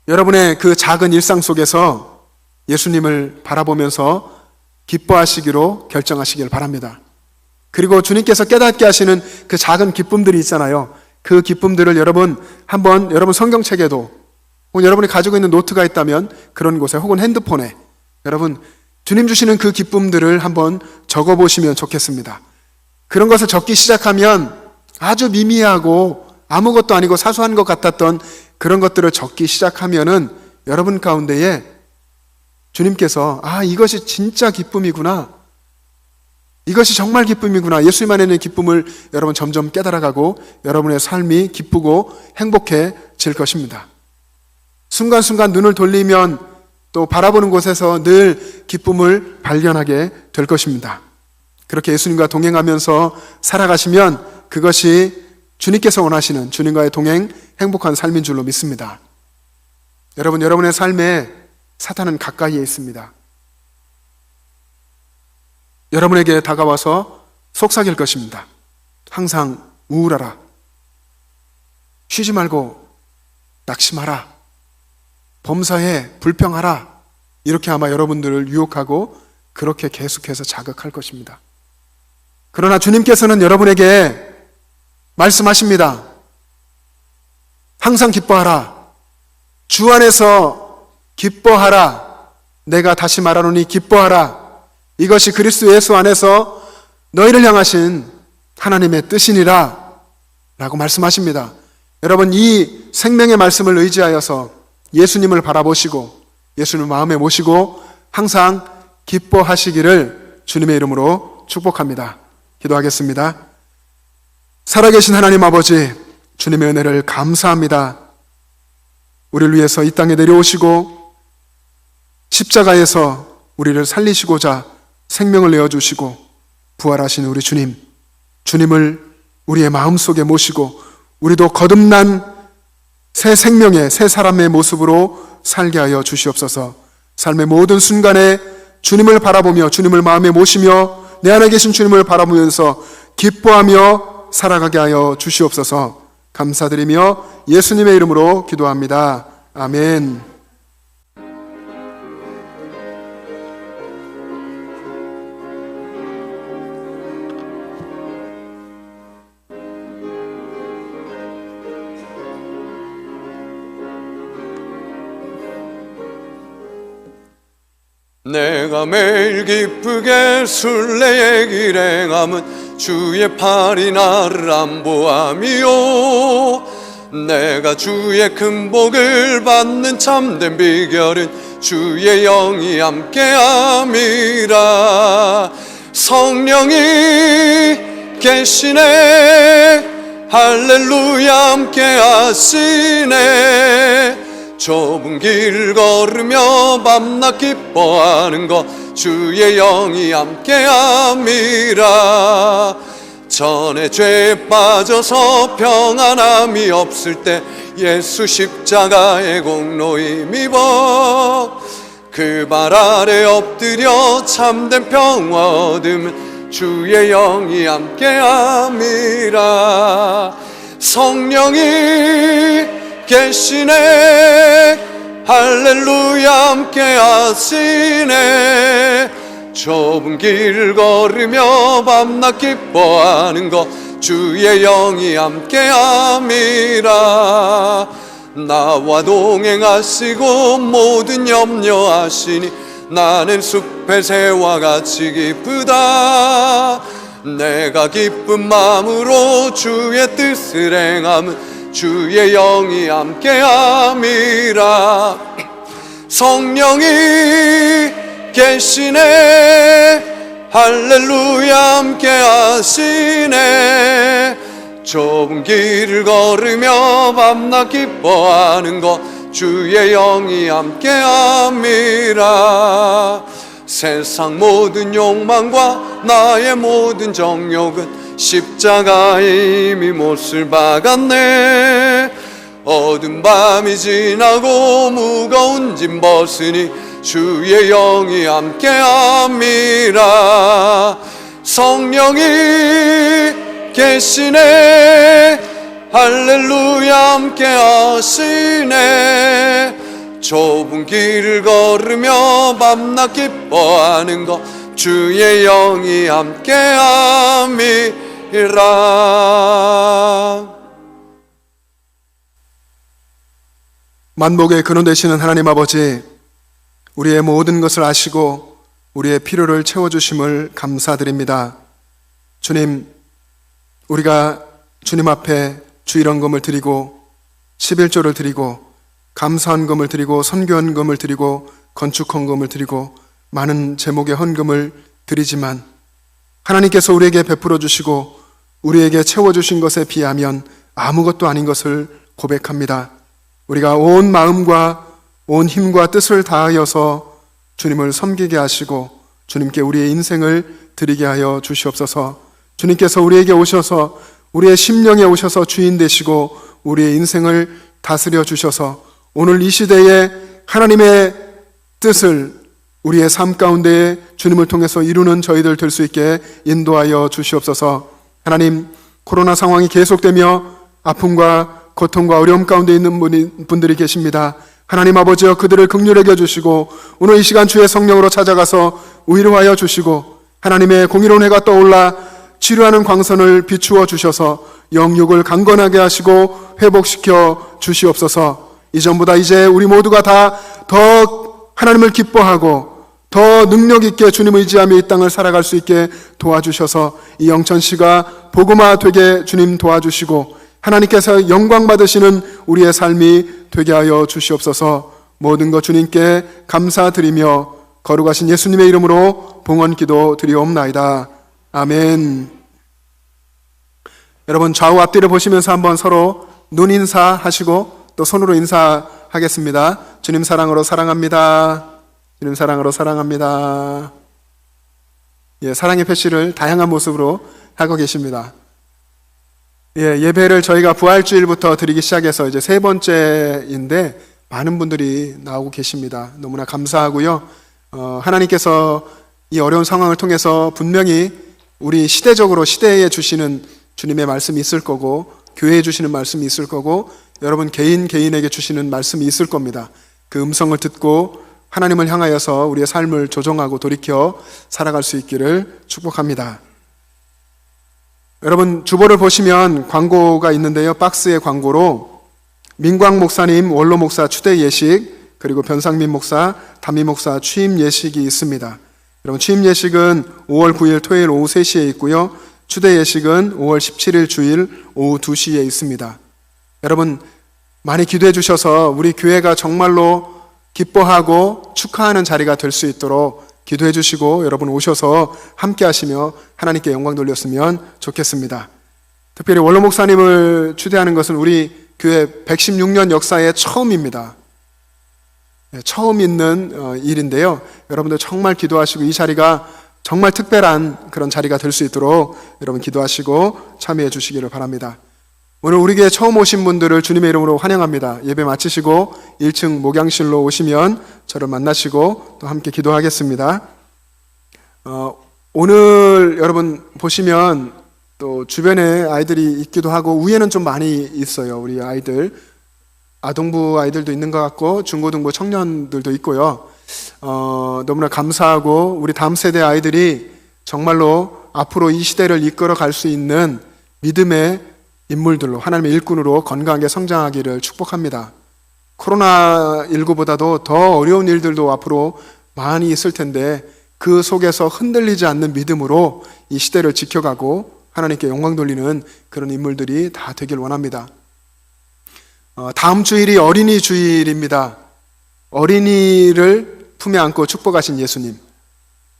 여러분의 그 작은 일상 속에서 예수님을 바라보면서 기뻐하시기로 결정하시길 바랍니다. 그리고 주님께서 깨닫게 하시는 그 작은 기쁨들이 있잖아요. 그 기쁨들을 여러분 한번 여러분 성경책에도 혹은 여러분이 가지고 있는 노트가 있다면 그런 곳에 혹은 핸드폰에 여러분 주님 주시는 그 기쁨들을 한번 적어보시면 좋겠습니다. 그런 것을 적기 시작하면 아주 미미하고 아무것도 아니고 사소한 것 같았던 그런 것들을 적기 시작하면은 여러분 가운데에 주님께서 이것이 진짜 기쁨이구나, 이것이 정말 기쁨이구나, 예수님 안에 있는 기쁨을 여러분 점점 깨달아가고 여러분의 삶이 기쁘고 행복해질 것입니다. 순간순간 눈을 돌리면 또 바라보는 곳에서 늘 기쁨을 발견하게 될 것입니다. 그렇게 예수님과 동행하면서 살아가시면 그것이 주님께서 원하시는 주님과의 동행, 행복한 삶인 줄로 믿습니다. 여러분, 여러분의 삶에 사탄은 가까이에 있습니다. 여러분에게 다가와서 속삭일 것입니다. 항상 우울하라, 쉬지 말고 낙심하라, 범사에 불평하라, 이렇게 아마 여러분들을 유혹하고 그렇게 계속해서 자극할 것입니다. 그러나 주님께서는 여러분에게 말씀하십니다. 항상 기뻐하라, 주 안에서 기뻐하라, 내가 다시 말하노니 기뻐하라, 이것이 그리스도 예수 안에서 너희를 향하신 하나님의 뜻이니라 라고 말씀하십니다. 여러분, 이 생명의 말씀을 의지하여서 예수님을 바라보시고 예수님을 마음에 모시고 항상 기뻐하시기를 주님의 이름으로 축복합니다. 기도하겠습니다. 살아계신 하나님 아버지, 주님의 은혜를 감사합니다. 우리를 위해서 이 땅에 내려오시고 십자가에서 우리를 살리시고자 생명을 내어주시고 부활하신 우리 주님, 주님을 우리의 마음속에 모시고 우리도 거듭난 새 생명의 새 사람의 모습으로 살게 하여 주시옵소서. 삶의 모든 순간에 주님을 바라보며 주님을 마음에 모시며 내 안에 계신 주님을 바라보면서 기뻐하며 살아가게 하여 주시옵소서. 감사드리며 예수님의 이름으로 기도합니다. 아멘. 내가 매일 기쁘게 순례의 길 행함은 주의 팔이 나를 안보함이요, 내가 주의 큰 복을 받는 참된 비결은 주의 영이 함께함이라. 성령이 계시네, 할렐루야 함께하시네. 좁은 길 걸으며 밤낮 기뻐하는 것 주의 영이 함께함이라. 전에 죄에 빠져서 평안함이 없을 때 예수 십자가의 공로 힘입어 그 발 아래 엎드려 참된 평화 얻으면 주의 영이 함께함이라. 성령이 계시네, 할렐루야 함께하시네. 좁은 길을 걸으며 밤낮 기뻐하는 것 주의 영이 함께함이라. 나와 동행하시고 모든 염려하시니 나는 숲의 새와 같이 기쁘다. 내가 기쁜 마음으로 주의 뜻을 행함은 주의 영이 함께함이라. 성령이 계시네, 할렐루야 함께하시네. 좁은 길을 걸으며 밤낮 기뻐하는 것 주의 영이 함께함이라. 세상 모든 욕망과 나의 모든 정욕은 십자가에 이미 못을 박았네. 어두운 밤이 지나고 무거운 짐 벗으니 주의 영이 함께함이라. 성령이 계시네, 할렐루야 함께하시네. 좁은 길을 걸으며 밤낮 기뻐하는 것 주의 영이 함께함이라. 만복의 근원 되시는 하나님 아버지, 우리의 모든 것을 아시고 우리의 필요를 채워주심을 감사드립니다. 주님, 우리가 주님 앞에 주일헌금을 드리고 11조를 드리고 감사헌금을 드리고 선교헌금을 드리고 건축헌금을 드리고 많은 제목의 헌금을 드리지만 하나님께서 우리에게 베풀어 주시고 우리에게 채워주신 것에 비하면 아무것도 아닌 것을 고백합니다. 우리가 온 마음과 온 힘과 뜻을 다하여서 주님을 섬기게 하시고 주님께 우리의 인생을 드리게 하여 주시옵소서. 주님께서 우리에게 오셔서 우리의 심령에 오셔서 주인 되시고 우리의 인생을 다스려 주셔서 오늘 이 시대에 하나님의 뜻을 우리의 삶 가운데 주님을 통해서 이루는 저희들 될 수 있게 인도하여 주시옵소서. 하나님, 코로나 상황이 계속되며 아픔과 고통과 어려움 가운데 있는 분들이 계십니다. 하나님 아버지여, 그들을 긍휼히 여겨주시고 오늘 이 시간 주의 성령으로 찾아가서 위로하여 주시고 하나님의 공의로운 해가 떠올라 치료하는 광선을 비추어 주셔서 영육을 강건하게 하시고 회복시켜 주시옵소서. 이전보다 이제 우리 모두가 다 더 하나님을 기뻐하고 더 능력 있게 주님을 의지하며 이 땅을 살아갈 수 있게 도와주셔서 이 영천시가 복음화 되게 주님 도와주시고 하나님께서 영광 받으시는 우리의 삶이 되게 하여 주시옵소서. 모든 것 주님께 감사드리며 거룩하신 예수님의 이름으로 봉헌 기도 드리옵나이다. 아멘. 여러분, 좌우 앞뒤를 보시면서 한번 서로 눈 인사하시고 또 손으로 인사하겠습니다. 주님 사랑으로 사랑합니다. 주님 사랑으로 사랑합니다. 예, 사랑의 표시를 다양한 모습으로 하고 계십니다. 예, 예배를 저희가 부활주일부터 드리기 시작해서 이제 세 번째인데 많은 분들이 나오고 계십니다. 너무나 감사하고요. 하나님께서 이 어려운 상황을 통해서 분명히 우리 시대적으로 시대에 주시는 주님의 말씀이 있을 거고, 교회에 주시는 말씀이 있을 거고, 여러분 개인에게 주시는 말씀이 있을 겁니다. 그 음성을 듣고 하나님을 향하여서 우리의 삶을 조정하고 돌이켜 살아갈 수 있기를 축복합니다. 여러분 주보를 보시면 광고가 있는데요. 박스의 광고로 민광 목사님 원로 목사 추대 예식, 그리고 변상민 목사, 담임 목사 취임 예식이 있습니다. 여러분 취임 예식은 5월 9일 토요일 오후 3시에 있고요. 추대 예식은 5월 17일 주일 오후 2시에 있습니다. 여러분 많이 기도해 주셔서 우리 교회가 정말로 기뻐하고 축하하는 자리가 될 수 있도록 기도해 주시고, 여러분 오셔서 함께 하시며 하나님께 영광 돌렸으면 좋겠습니다. 특별히 원로 목사님을 추대하는 것은 우리 교회 116년 역사의 처음입니다. 처음 있는 일인데요. 여러분들 정말 기도하시고 이 자리가 정말 특별한 그런 자리가 될 수 있도록 여러분 기도하시고 참여해 주시기를 바랍니다. 오늘 우리 교회 처음 오신 분들을 주님의 이름으로 환영합니다. 예배 마치시고 1층 목양실로 오시면 저를 만나시고 또 함께 기도하겠습니다. 오늘 여러분 보시면 또 주변에 아이들이 있기도 하고, 위에는 좀 많이 있어요. 우리 아이들, 아동부 아이들도 있는 것 같고 중고등부 청년들도 있고요. 너무나 감사하고, 우리 다음 세대 아이들이 정말로 앞으로 이 시대를 이끌어 갈 수 있는 믿음의 인물들로, 하나님의 일꾼으로 건강하게 성장하기를 축복합니다. 코로나19보다도 더 어려운 일들도 앞으로 많이 있을 텐데 그 속에서 흔들리지 않는 믿음으로 이 시대를 지켜가고 하나님께 영광 돌리는 그런 인물들이 다 되길 원합니다. 다음 주일이 어린이 주일입니다. 어린이를 품에 안고 축복하신 예수님,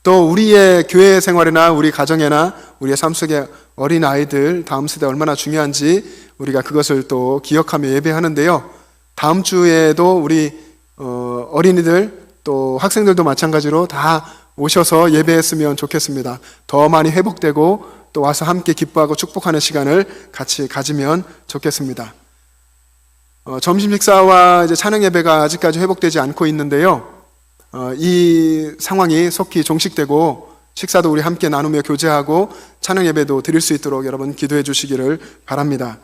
또 우리의 교회 생활이나 우리 가정이나 우리의 삶 속에 어린 아이들, 다음 세대 얼마나 중요한지 우리가 그것을 또 기억하며 예배하는데요. 다음 주에도 우리 어린이들 또 학생들도 마찬가지로 다 오셔서 예배했으면 좋겠습니다. 더 많이 회복되고 또 와서 함께 기뻐하고 축복하는 시간을 같이 가지면 좋겠습니다. 점심 식사와 이제 찬양 예배가 아직까지 회복되지 않고 있는데요. 이 상황이 속히 종식되고 식사도 우리 함께 나누며 교제하고 찬양 예배도 드릴 수 있도록 여러분 기도해 주시기를 바랍니다.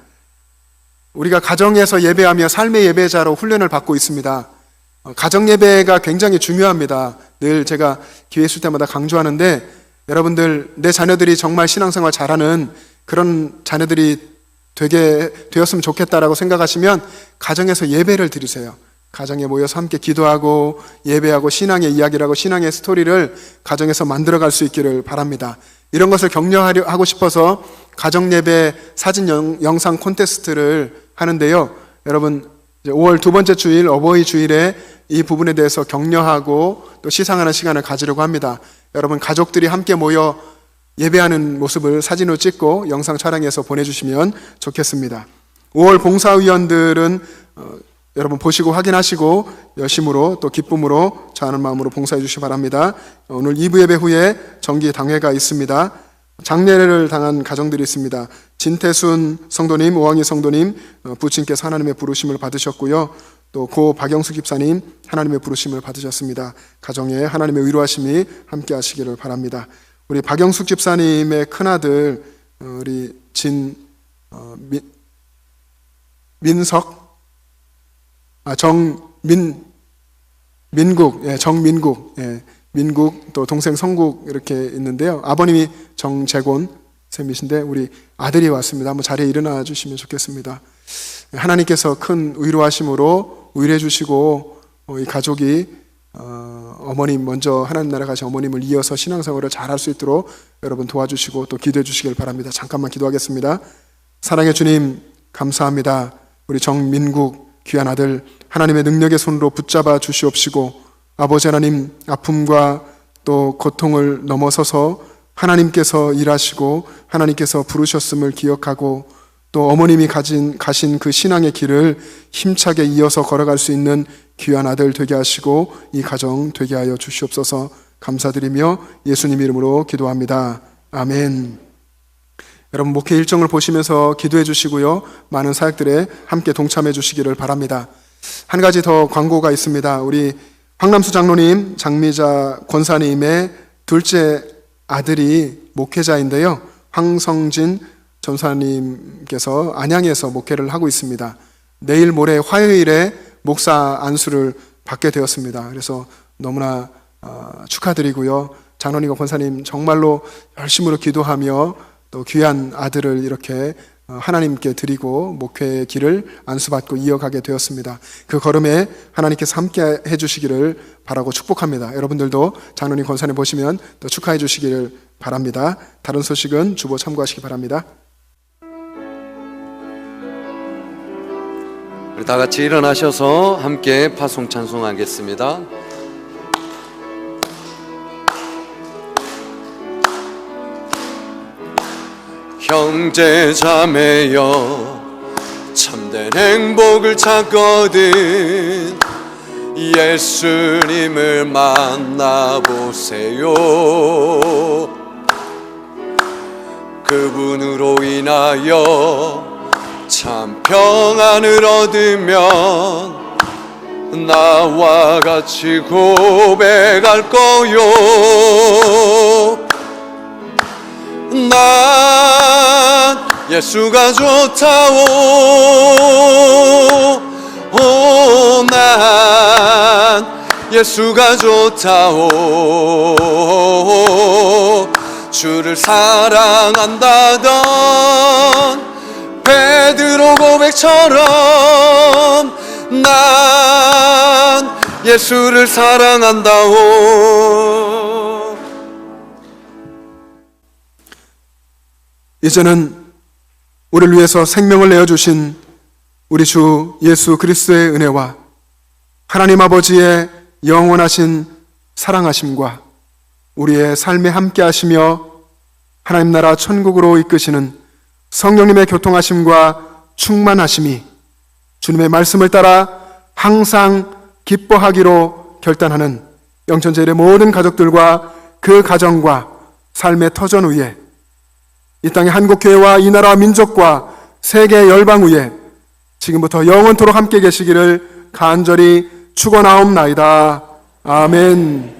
우리가 가정에서 예배하며 삶의 예배자로 훈련을 받고 있습니다. 가정 예배가 굉장히 중요합니다. 늘 제가 기회 있을 때마다 강조하는데, 여러분들 내 자녀들이 정말 신앙생활 잘하는 그런 자녀들이 되었으면 좋겠다라고 생각하시면 가정에서 예배를 드리세요. 가정에 모여서 함께 기도하고 예배하고 신앙의 이야기를 하고 신앙의 스토리를 가정에서 만들어갈 수 있기를 바랍니다. 이런 것을 격려하고 싶어서 가정 예배 사진 영상 콘테스트를 하는데요. 여러분 5월 두 번째 주일 어버이 주일에 이 부분에 대해서 격려하고 또 시상하는 시간을 가지려고 합니다. 여러분 가족들이 함께 모여 예배하는 모습을 사진으로 찍고 영상 촬영해서 보내주시면 좋겠습니다. 5월 봉사위원들은 여러분 보시고 확인하시고 열심으로 또 기쁨으로 자하는 마음으로 봉사해 주시기 바랍니다. 오늘 2부 예배 후에 정기 당회가 있습니다. 장례를 당한 가정들이 있습니다. 진태순 성도님, 오왕희 성도님, 부친께서 하나님의 부르심을 받으셨고요. 또 고 박영수 집사님 하나님의 부르심을 받으셨습니다. 가정에 하나님의 위로하심이 함께 하시기를 바랍니다. 우리 박영숙 집사님의 큰아들 우리 민국 또 동생 성국 이렇게 있는데요. 아버님이 정재곤 쌤이신데 우리 아들이 왔습니다. 한번 자리에 일어나 주시면 좋겠습니다. 하나님께서 큰 위로하심으로 위로해 주시고 이 가족이 어머님 먼저 하나님 나라 가신 어머님을 이어서 신앙생활을 잘할 수 있도록 여러분 도와주시고 또 기도해 주시길 바랍니다. 잠깐만 기도하겠습니다. 사랑의 주님 감사합니다. 우리 정민국 귀한 아들 하나님의 능력의 손으로 붙잡아 주시옵시고 아버지 하나님 아픔과 또 고통을 넘어서서 하나님께서 일하시고 하나님께서 부르셨음을 기억하고 또 어머님이 가신 그 신앙의 길을 힘차게 이어서 걸어갈 수 있는 귀한 아들 되게 하시고 이 가정 되게 하여 주시옵소서. 감사드리며 예수님 이름으로 기도합니다. 아멘. 여러분 목회 일정을 보시면서 기도해 주시고요. 많은 사역들에 함께 동참해 주시기를 바랍니다. 한 가지 더 광고가 있습니다. 우리 황남수 장로님, 장미자 권사님의 둘째 아들이 목회자인데요. 황성진 전사님께서 안양에서 목회를 하고 있습니다. 내일 모레 화요일에 목사 안수를 받게 되었습니다. 그래서 너무나 축하드리고요. 장로님과 권사님 정말로 열심으로 기도하며 또 귀한 아들을 이렇게 하나님께 드리고 목회의 길을 안수받고 이어가게 되었습니다. 그 걸음에 하나님께서 함께 해주시기를 바라고 축복합니다. 여러분들도 장로님 권사님 보시면 또 축하해 주시기를 바랍니다. 다른 소식은 주보 참고하시기 바랍니다. 우리 다 같이 일어나셔서 함께 파송 찬송하겠습니다. 형제 자매여 참된 행복을 찾거든 예수님을 만나보세요. 그분으로 인하여 참 평안을 얻으면 나와 같이 고백할 거요. 난 예수가 좋다오. 난 예수가 좋다오. 주를 사랑한다던 베드로 고백처럼 난 예수를 사랑한다오. 이제는 우리를 위해서 생명을 내어주신 우리 주 예수 그리스도의 은혜와 하나님 아버지의 영원하신 사랑하심과 우리의 삶에 함께 하시며 하나님 나라 천국으로 이끄시는 성령님의 교통하심과 충만하심이 주님의 말씀을 따라 항상 기뻐하기로 결단하는 영천제일의 모든 가족들과 그 가정과 삶의 터전 위에 이 땅의 한국교회와 이 나라 민족과 세계 열방 위에 지금부터 영원토록 함께 계시기를 간절히 축원하옵나이다. 아멘.